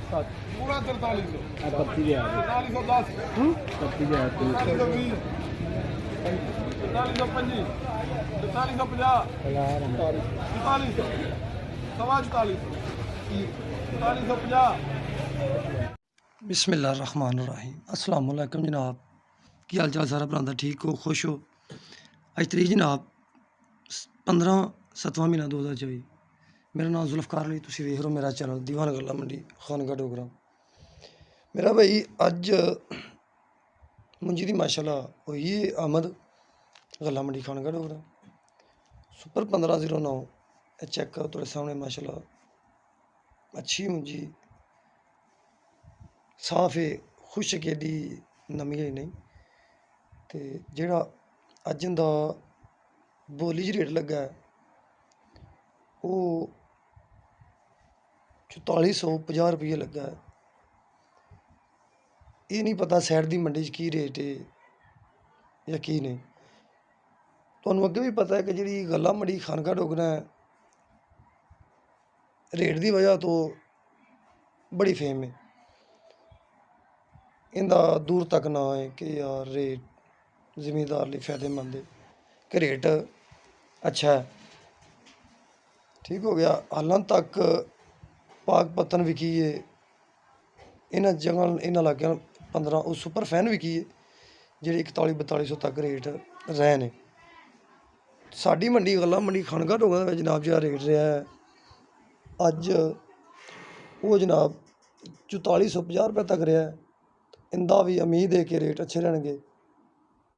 पूरा 4300 पत्ती के 4310 पत्ती के 4320 4325 4350 44 सवा 44 4450 बिस्मिल्लाहिर्रहमानिर्रहीम अस्सलाम वालेकुम जनाब की हाल चाल सारा भरांदा ठीक हो खुश हो अज तरीक जनाब 15/7 महीना 2024 मेरा नाम जुल्फकार अली तुसीं वेख रहे हो मेरा चैनल दीवान गल्ला मंडी खानगा डोगरा मेरा भाई अज मुंजी दी माशाल्लाह होई है आमद गल्ला मंडी खानगा डोगरा सुपर 1509 चेक करो थोड़े सामने माशाल्लाह अच्छी मुंजी साफ है खुशक एडी नमी है नहीं तो जेह्ड़ा अज्ज इंदा बोली च रेट लग्गा है वो 4450 रुपये लग्गा है। ये नहीं पता सैड दी मंडी च की रेट है या की नहीं। तुहानूं अग्गे भी पता है कि जिहड़ी गल्ला मंडी खानका डोगरा है रेट की वजह तो बड़ी फेम है। इंदा दूर तक ना है कि यार रेट जिमीदार लिए फायदेमंद है कि रेट अच्छा है ठीक हो गया। हालां तक पाक पत्तन विकी है इन्हां जगह इन्हां इलाकों 15 और सुपर फैन विकी है जेह्ड़े 41-4200 तक रेट रहे ने। साडी मंडी गल्ला मंडी खानगा डोगरा दे जनाब जेह्ड़ा रेट रहा है अज्ज वो जनाब 4450 रुपये तक रहा है। इंदा भी उम्मीद है कि रेट अच्छे रहणगे